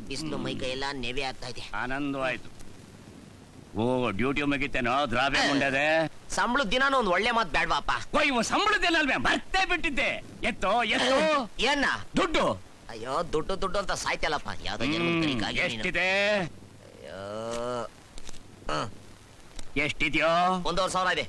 ಬಿಸಿಲು ಮೈ ಕೈ ಎಲ್ಲ ನೆವೆ ಆಗ್ತಾ ಇದೆ. ಆನಂದವಾಯ್ತು. ಓ ಡ್ಯೂಟಿ ಮುಗಿತೇನೋ ದ್ರಾಬೆ ಮುಂಡದೆ. ಸಂಬಳದ ದಿನಾನು ಒಂದ್ ಒಳ್ಳೆ ಮಾತು ಬೇಡವಾಪ. ಇವ ಸಂಬಳದೇನಲ್ವೇ ಮರ್ತೇ ಬಿಟ್ಟಿದ್ದೆ. ಎತ್ತೋ ಏನ ದುಡ್ಡು? ಅಯ್ಯೋ ದುಡ್ಡು ಅಂತ ಸಾಯ್ತಲ್ಲಪ್ಪ. ಯಾವ್ದೋ ಎಷ್ಟಿದೆ? ಅಯ್ಯೋ ಎಷ್ಟಿದ್ಯೋ? 1,500 ಇದೆ.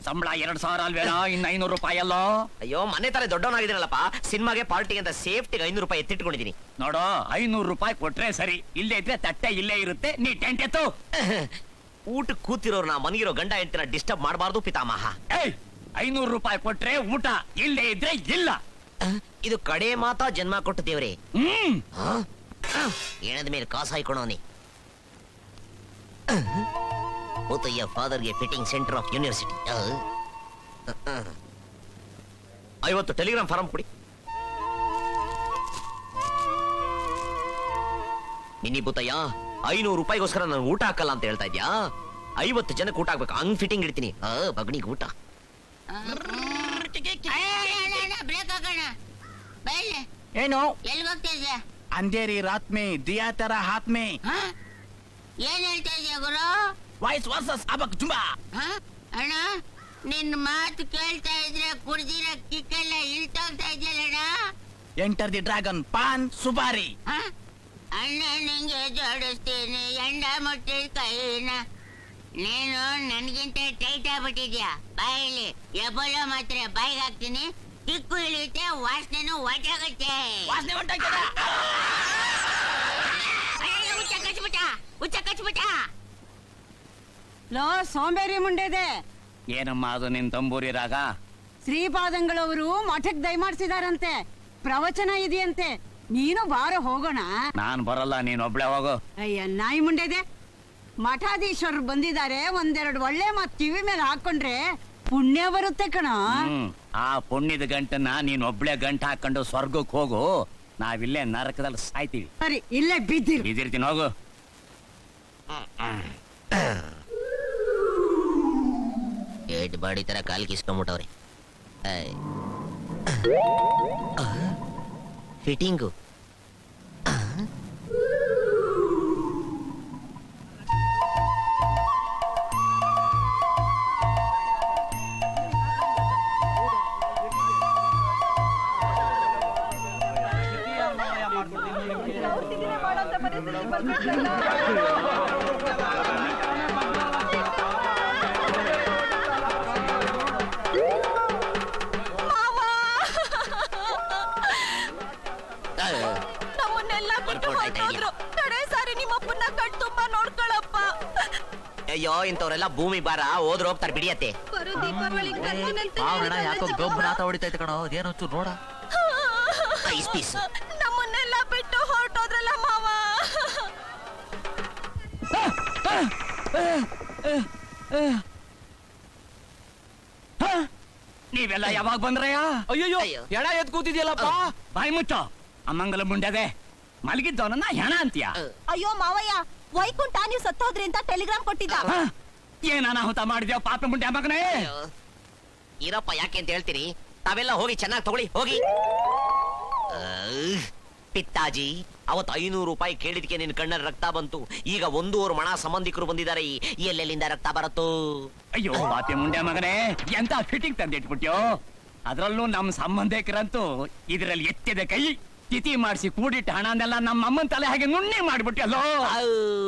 ಸಂಬಳ 2,000 ಅಲ್ವೇನೋ? ಇನ್ನು 500 ರೂಪಾಯಿ ಅಲ್ಲೋ? ಅಯ್ಯೋ ಮನೆ ತರ ದೊಡ್ಡವನಾಗಿದ್ದೀನಲ್ಲಪ್ಪ. ಸಿನಿಮಾಗೆ ಪಾರ್ಟಿಗೆ ಅಂತ ಸೇಫ್ಟಿಗೆ 500 ರೂಪಾಯಿ ಎತ್ತಿಟ್ಕೊಂಡಿದ್ದೀನಿ. ನೋಡೋ 500 ರೂಪಾಯಿ ಕೊಟ್ರೆ ಸರಿ. ಇಲ್ಲೇ ಇದ್ರೆ ತಟ್ಟೆ ಇಲ್ಲೇ ಇರುತ್ತೆ. ನೀ ಟೆಂಟ್ ಎತ್ತು. ಊಟಕ್ಕೆ ಕೂತಿರೋರ್ನ ಮನಗಿರೋ ಗಂಡ ಹೆಂಡತಿನ ಡಿಸ್ಟರ್ಬ್ ಮಾಡಬಾರ್ದು ಪಿತಾಮಹ. 500 ರೂಪಾಯಿ ಕೊಟ್ರೆ ಊಟ, ಇಲ್ಲೇ ಇದ್ರೆ ಇಲ್ಲ. ಇದು ಕಡೆ ಮಾತಾ ಜನ್ಮ ಕೊಟ್ಟ ದೇವ್ರೆ. ಏನದ ಮೇಲೆ ಕಾಸು ಹಾಯ್ಕೊಳೋನಿ. ಮುತ್ತಯ್ಯ ಫಾದರ್ಗೆ fitting centre of university. 50 telegram form ಕೊಡಿ. ನಿನ್ನಿ ಬುತ್ತಯ್ಯ 500 ರೂಪಾಯಿಗೋಸ್ಕರ ನಾನು ಊಟ ಹಾಕಲ್ಲ ಅಂತ ಹೇಳ್ತಾ ಇದ್ಯಾ? 50 ಜನಕ್ಕೆ ಊಟ ಹಾಕ್ಬೇಕು. ಹಂಗ್ ಫಿಟ್ಟಿಂಗ್ ಇಡ್ತೀನಿ. ಬಗ್ನಿಗೆ ಊಟ. ಏನು ಎಲ್ಲಿ ಹೋಗ್ತಾ ಇದ್ಯಾ? ಅಂಧೇರಿ ರಾತ್ ಮೇ ದಿಯಾ ತರ ಹಾತ್ ಮೇ. ಏನ್ ಹೇಳ್ತಾ ಇದ್ಯಾ ಗುರು? ವಾಯ್ಸ್ ವರ್ಸಸ್ ಅಬಕ್ ಜುಂಬಾ. ಅಣ್ಣ ನಿನ್ ಮಾತು ಕೇಳ್ತಾ ಇದ್ರೆ ಕುಡ್ದಿರ ಕಿಕ್ಕೆಲ್ಲ ಇಳ್ತೋಗ್ತಾ ಇದೆಯಲ್ಲಣ್ಣ. Enter the dragon paan supari. ಅಣ್ಣ ನಿಂಗೆ ಜೋಡಿಸ್ತೀನಿ ಎಂಡ ಮುಟ್ಟಿದ ಕೈನ. ನೀನು ನನ್ಗಿಂತ ಟೈಟ್ ಆಗ್ಬಿಟ್ಟಿದ್ಯಾ. ಬಾಯಲ್ಲಿ ಎಬ್ಬಲ ಮಾತ್ರ ಬಾಯಿಗೆ ಹಾಕ್ತೀನಿ. ಕಿಕ್ಕು ಇಳಿಯುತ್ತೆ, ವಾಸನೆನೂ ಹೊಟ್ಟಾಗುತ್ತೆ. ವಾಸನೆ ಹೊಂಟಾಗ್ತದ. ಹುಚ್ಚ ಕಚ್ಬಿಟ್ಟ. ಲೋ ಸೋಂಬೇರಿ ಮುಂಡೆದೆ. ಏನಮ್ಮ ಅದು ನಿನ್ ತಂಬೂರಿ ರಾಗ? ಶ್ರೀಪಾದಂಗಳವರು ಮಠಕ್ಕೆ ದಯಮಾಡ್ಸಿದಾರಂತೆ. ಪ್ರವಚನ ಇದೆಯಂತೆ. ನೀನು ಬಾರ ಹೋಗೋಣ. ನಾನ್ ಬರಲ್ಲ, ನೀನ್ ಒಬ್ಳೆ ಹೋಗು. ಅಯ್ಯ ನಾಯಿ ಮುಂಡೆದೆ. ಮಠಾಧೀಶ್ವರರು ಬಂದಿದ್ದಾರೆ. ಒಂದೆರಡು ಒಳ್ಳೆ ಮಾತು ಕಿವಿ ಮೇಲೆ ಹಾಕೊಂಡ್ರೆ ಪುಣ್ಯ ಬರುತ್ತೆ ಕಣ. ಆ ಪುಣ್ಯದ ಗಂಟನ್ನ ನೀನ್ ಒಬ್ಳೆ ಗಂಟ ಹಾಕೊಂಡು ಸ್ವರ್ಗಕ್ಕೆ ಹೋಗು. ನಾವಿಲ್ಲೇ ನರಕದಲ್ಲಿ ಸಾಯ್ತೀವಿ. ಸರಿ ಇಲ್ಲೇ ಬಿದ್ದಿರ್ತೀನಿ ಹೋಗು. ಏಟ್ ಬಾಡಿ ತರ ಕಾಲ್ ಕಿಸ್ಕೊಂಡ್ಬಿಟ್ಟವ್ರೆ. ಫಿಟ್ಟಿಂಗು ನಮ್ಮನ್ನೆಲ್ಲ ಬಿಟ್ಟು ಹೊರಟೋದ್ರು. ಕಡೆ ಸಾರಿ ನಿಮ್ಮಪ್ಪನ್ನ ಕಣ್ ತುಂಬಾ ನೋಡ್ಕೊಳಪ್ಪ. ಅಯ್ಯೋ ಇಂಥವ್ರೆಲ್ಲ ಭೂಮಿ ಬಾರ ಹೋದ್ರು ಹೋಗ್ತಾರೆ ಬಿಡಿಯತ್ತೆ. ಯಾಕೋ ಗಬ್ಬನಾತ ಹೊಡಿತೈತೆ ಕಣೋ. ಅದೇನು ನೋಡ. ನಮ್ಮನ್ನೆಲ್ಲ ಬಿಟ್ಟು ಹೊರಟೋದ್ರಲ್ಲ ಮಾವ. ನೀವೆಲ್ಲ ಯಾವಾಗ ಬಂದ್ರಯ್ಯ? ಅಯ್ಯೋ ಎಡ ಎತ್ ಕೂತಿದ್ಯಲ್ಲಪ್ಪ. ಬಾಯಿ ಮುಚ್ಚೋ ಅಮ್ಮಂಗಲ ಮುಂಡದೆ. ಮಲಗಿದ್ದವನನ್ನ ಹೆಣ ಅಂತೀಯ? ಅಯ್ಯೋ ಮಾವಯ್ಯ, ವೈಕುಂಠ ನೀವು ಸತ್ತೋದ್ರಿ ಅಂತ ಟೆಲಿಗ್ರಾಮ್ ಕೊಟ್ಟಿದ್ದ. ಏನ್ ಅನಾಹುತ ಮಾಡಿದ್ಯೋ ಪಾಪ ಮುಂಡೆ ಮಗನೇ? ಇರಪ್ಪ ಯಾಕೆ ಅಂತ ಹೇಳ್ತೀನಿ. ತಾವೆಲ್ಲ ಹೋಗಿ ಚೆನ್ನಾಗಿ ತಗೊಳ್ಳಿ ಹೋಗಿ. ಪಿತ್ತಾಜಿ ಅವತ್ತು 500 ರೂಪಾಯಿ ಕೇಳಿದ್ಕೆ ನಿನ್ ಕಣ್ಣಲ್ಲಿ ರಕ್ತ ಬಂತು. ಈಗ 1.5 ಮಣ ಸಂಬಂಧಿಕರು ಬಂದಿದ್ದಾರೆ. ಎಲ್ಲೆಲ್ಲಿಂದ ರಕ್ತ ಬರುತ್ತೋ? ಅಯ್ಯೋ ಪಾಪೆ ಮುಂಡೆ ಮಗನೇ, ಎಂತ ಫಿಟ್ಟಿಂಗ್ ತಂದಿಟ್ಬಿಟ್ಯೋ. ಅದ್ರಲ್ಲೂ ನಮ್ ಸಂಬಂಧಿಕರಂತೂ ಇದ್ರಲ್ಲಿ ಎತ್ತಿದ ಕೈ ತಿಥಿ ಮಾಡಿಸಿ ಕೂಡಿಟ್ಟ ಹಣನೆಲ್ಲ ನಮ್ಮ ಅಮ್ಮನ ತಲೆ ಹಾಗೆ ನುಣ್ಣಿ ಮಾಡ್ಬಿಟ್ಯಲ್ಲೋ.